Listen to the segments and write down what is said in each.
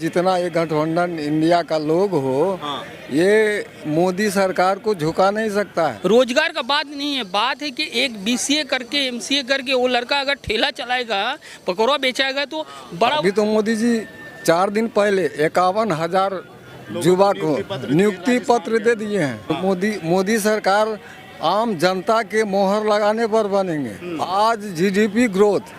जितना ये गठबंधन इंडिया का लोग हो, ये मोदी सरकार को झुका नहीं सकता है। रोजगार का बात नहीं है, बात है कि एक बीसीए करके एमसीए करके वो लड़का अगर ठेला चलाएगा, पकौड़ा बेचाएगा तो बड़ा। अभी तो मोदी जी 4 दिन पहले 51,000 युवा को नियुक्ति पत्र दे दिए हैं। मोदी सरकार आम जनता के मोहर लगाने पर बनेंगे। आज जीडीपी ग्रोथ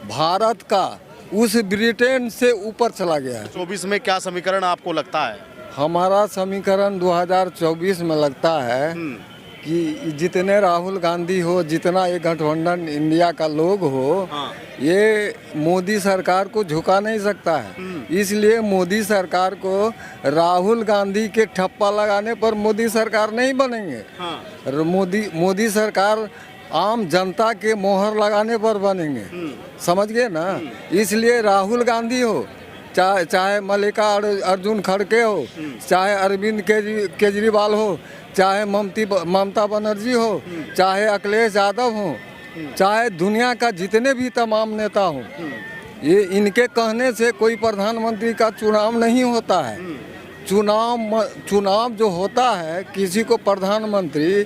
भारत का उस ब्रिटेन से ऊपर चला गया है। 24 में क्या समीकरण आपको लगता है? हमारा समीकरण 2024 में लगता है कि जितने राहुल गांधी हो, जितना ये गठबंधन इंडिया का लोग हो, ये मोदी सरकार को झुका नहीं सकता है। इसलिए मोदी सरकार को राहुल गांधी के ठप्पा लगाने पर मोदी सरकार नहीं बनेंगे। मोदी सरकार आम जनता के मोहर लगाने पर बनेंगे। समझ गए ना? इसलिए राहुल गांधी हो, चाहे मल्लिका अर्जुन खड़गे हो, चाहे अरविंद केजरीवाल हो, चाहे ममता बनर्जी हो, चाहे अखिलेश यादव हो, चाहे दुनिया का जितने भी तमाम नेता हो, ये इनके कहने से कोई प्रधानमंत्री का चुनाव नहीं होता है। चुनाव जो होता है, किसी को प्रधानमंत्री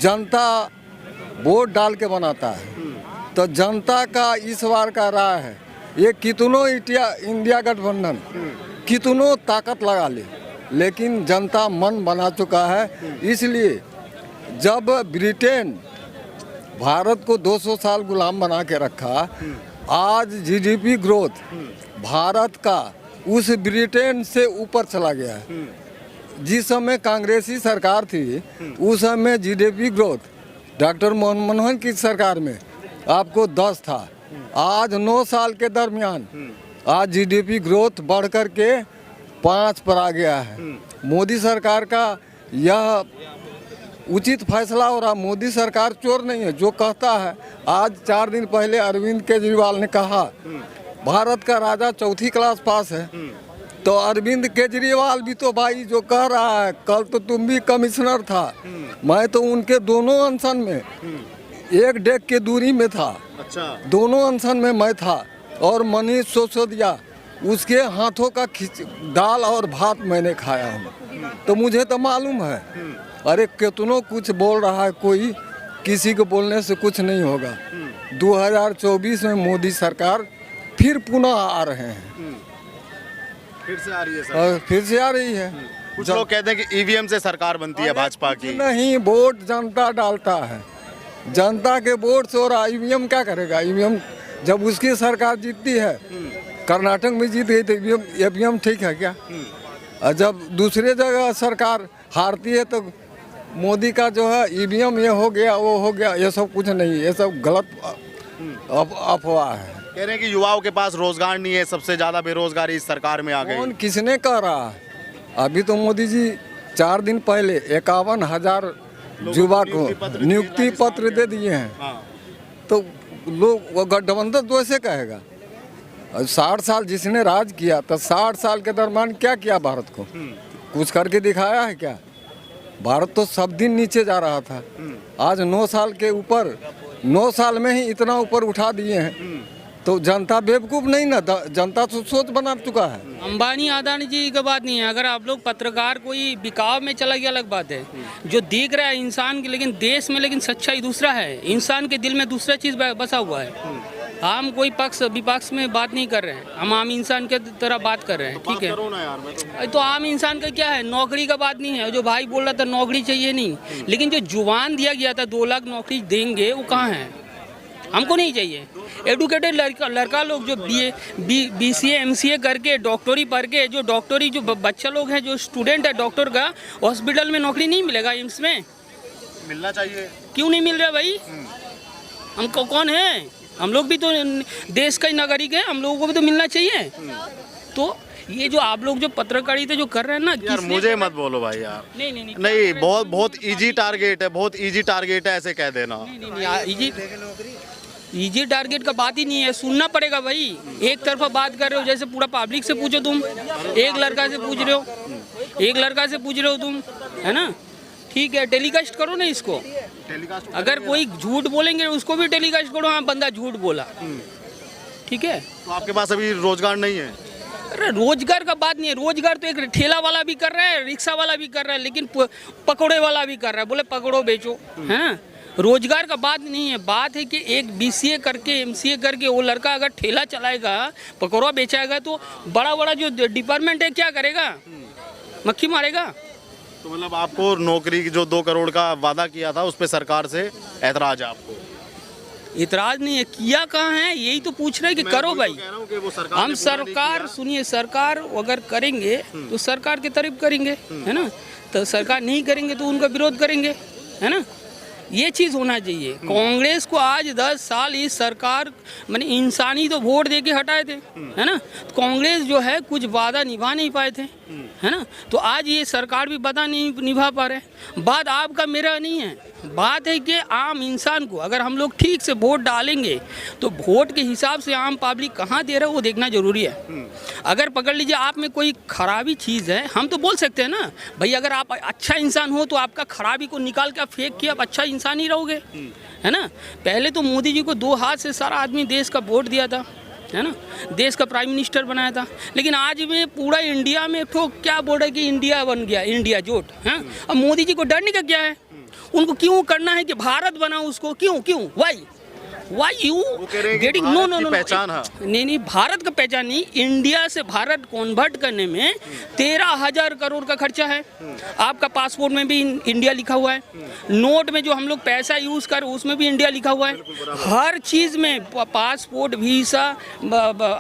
जनता वोट डाल के बनाता है। तो जनता का इस बार का राय है, ये कितनों इंडिया गठबंधन कितनों ताकत लगा ले, लेकिन जनता मन बना चुका है। इसलिए जब ब्रिटेन भारत को 200 साल गुलाम बना के रखा, आज जीडीपी ग्रोथ भारत का उस ब्रिटेन से ऊपर चला गया है। जिस समय कांग्रेसी सरकार थी, उस समय जीडीपी ग्रोथ डॉक्टर मनमोहन की सरकार में आपको 10 था। आज 9 साल के दरमियान आज जीडीपी ग्रोथ बढ़ कर के 5 पर आ गया है। मोदी सरकार का यह उचित फैसला हो रहा। मोदी सरकार चोर नहीं है, जो कहता है। आज 4 दिन पहले अरविंद केजरीवाल ने कहा भारत का राजा 4th क्लास पास है। तो अरविंद केजरीवाल भी तो भाई जो कह रहा है, कल तो तुम भी कमिश्नर था, मैं तो उनके दोनों अनशन में एक डेक के दूरी में था। अच्छा। दोनों अनशन में मैं था। और मनीष सिसोदिया, उसके हाथों का दाल और भात मैंने खाया हूँ, तो मुझे तो मालूम है। अरे कितनों कुछ बोल रहा है कोई, किसी को बोलने से कुछ नहीं होगा। 2024 में मोदी सरकार फिर पुनः आ रहे हैं। फिर से आ रही है सर? फिर से आ रही है। कुछ लोग कहते हैं कि ईवीएम से सरकार बनती है भाजपा की। नहीं, वोट जनता डालता है। जनता के वोट से, और ईवीएम क्या करेगा? ईवीएम जब उसकी सरकार जीतती है, कर्नाटक में जीत गई तो ईवीएम ठीक है क्या? और जब दूसरे जगह सरकार हारती है तो मोदी का जो है ईवीएम ये हो गया वो हो गया, ये सब कुछ नहीं, ये सब गलत अफवाह है। कह रहे हैं कि युवाओं के पास रोजगार नहीं है, सबसे ज्यादा बेरोजगारी इस सरकार में आ गई। कौन किसने कह रहा है? अभी तो मोदी जी 4 दिन पहले 51,000 युवा को नियुक्ति पत्र दे दिए हैं। तो लोग गठबंधन तो ऐसे कहेगा। 60 साल जिसने राज किया, तो 60 साल के दरमियान क्या किया भारत को? कुछ करके दिखाया है क्या? भारत तो सब दिन नीचे जा रहा था। आज 9 साल के ऊपर, 9 साल में ही इतना ऊपर उठा दिए हैं। तो जनता बेवकूफ़ नहीं ना, जनता तो सोच बना चुका है। अंबानी अदानी जी की बात नहीं है। अगर आप लोग पत्रकार कोई बिकाव में चला गया अलग बात है, जो दिख रहा है इंसान की, लेकिन देश में लेकिन सच्चाई दूसरा है। इंसान के दिल में दूसरा चीज़ बसा हुआ है। हम कोई पक्ष विपक्ष में बात नहीं कर रहे हैं, हम आम इंसान के तरह बात कर रहे हैं। ठीक है, तो आम इंसान का क्या है? नौकरी का बात नहीं है। जो भाई बोल रहा था नौकरी चाहिए नहीं, लेकिन जो जुबान दिया गया था 2 लाख नौकरी देंगे, वो कहाँ है? हमको नहीं चाहिए। एडुकेटेड लड़का लोग जो बीसीए एमसीए करके डॉक्टरी पढ़ के, जो डॉक्टरी जो बच्चा लोग हैं, जो स्टूडेंट है डॉक्टर का, हॉस्पिटल में नौकरी नहीं मिलेगा? एम्स में मिलना चाहिए। क्यों नहीं मिल रहा भाई? हमको कौन है? हम लोग भी तो देश का ही नागरिक है, हम लोगों को भी तो मिलना चाहिए। तो ये जो आप लोग जो पत्रकारिता जो कर रहे हैं ना, यार मुझे मत बोलो भाई यार। नहीं, बहुत इजी टारगेट है, बहुत इजी टारगेट है, ऐसे कह देना। इजी टारगेट का बात ही नहीं है। सुनना पड़ेगा भाई। एक तरफा बात कर रहे हो, जैसे पूरा पब्लिक से पूछो तुम, एक लड़का से पूछ रहे हो तुम, है ना? ठीक है, टेलीकास्ट करो ना इसको। अगर कोई झूठ बोलेंगे उसको भी टेलीकास्ट करो, हाँ बंदा झूठ बोला। ठीक है, तो आपके पास अभी रोजगार नहीं है? अरे रोजगार का बात नहीं है, रोजगार तो एक ठेला वाला भी कर रहा है, रिक्शा वाला भी कर रहा है, लेकिन पकौड़े वाला भी कर रहा है, बोले पकौड़ो बेचो, है ना। रोजगार का बात नहीं है, बात है कि एक BCA करके MCA करके वो लड़का अगर ठेला चलाएगा, पकौड़ा बेचाएगा, तो बड़ा बड़ा जो डिपार्टमेंट है क्या करेगा, मक्खी मारेगा। तो मतलब आपको नौकरी की जो 2 करोड़ का वादा किया था उस पर सरकार से ऐतराज है आपको? इतराज नहीं है, किया कहाँ है, यही तो पूछ रहे हैं कि करो भाई। हम सरकार सुनिए, सरकार अगर करेंगे तो सरकार की तारीफ करेंगे, है ना, तो सरकार नहीं करेंगे तो उनका विरोध करेंगे, है ना। ये चीज़ होना चाहिए। कांग्रेस को आज 10 साल इस सरकार माने इंसानी तो वोट दे के हटाए थे, है ना। तो कांग्रेस जो है कुछ वादा निभा नहीं पाए थे, है ना। तो आज ये सरकार भी वादा नहीं निभा पा रहे। बात आपका मेरा नहीं है, बात है कि आम इंसान को अगर हम लोग ठीक से वोट डालेंगे तो वोट के हिसाब से आम पब्लिक कहाँ दे रहा है वो देखना जरूरी है। अगर पकड़ लीजिए आप में कोई खराबी चीज़ है, हम तो बोल सकते हैं ना भाई, अगर आप अच्छा इंसान हो तो आपका खराबी को निकाल के आप फेंक के आप अच्छा इंसान ही रहोगे, है ना। पहले तो मोदी जी को 2 हाथ से सारा आदमी देश का वोट दिया था, है ना, देश का प्राइम मिनिस्टर बनाया था। लेकिन आज में पूरा इंडिया में तो क्या बोल रहा है कि इंडिया बन गया, इंडिया जोट है। अब मोदी जी को डरने का क्या है, उनको क्यों करना है कि भारत बनाओ उसको, क्यों वाई यू गेटिंग नो पहचान है नहीं, भारत का पहचान नहीं, इंडिया से भारत कन्वर्ट करने में 13,000 करोड़ का खर्चा है। आपका पासपोर्ट में भी इंडिया लिखा हुआ है, नोट में जो हम लोग पैसा यूज कर उसमें भी इंडिया लिखा हुआ है, हर चीज में पासपोर्ट, वीसा,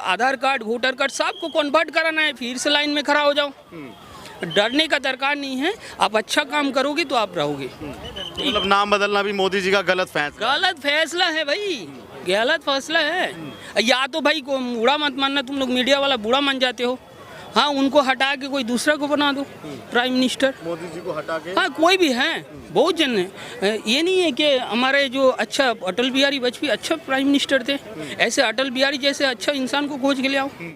आधार कार्ड, वोटर कार्ड सबको कन्वर्ट कराना है, फिर से लाइन में खड़ा हो जाओ। डरने का दरकार नहीं है, आप अच्छा काम करोगे तो आप रहोगे। मतलब नाम बदलना भी मोदी जी का गलत फैसला है भाई, गलत फैसला है। या तो भाई को बूढ़ा मत मानना, तुम लोग मीडिया वाला बूढ़ा मान जाते हो, हाँ उनको हटा के कोई दूसरा को बना दो प्राइम मिनिस्टर, मोदी जी को हटा के। हाँ कोई भी है, बहुत जन है। ये नहीं है कि हमारे जो अच्छा अटल बिहारी वाजपेयी अच्छा प्राइम मिनिस्टर थे, ऐसे अटल बिहारी जैसे अच्छा इंसान को खोज के ले आओ।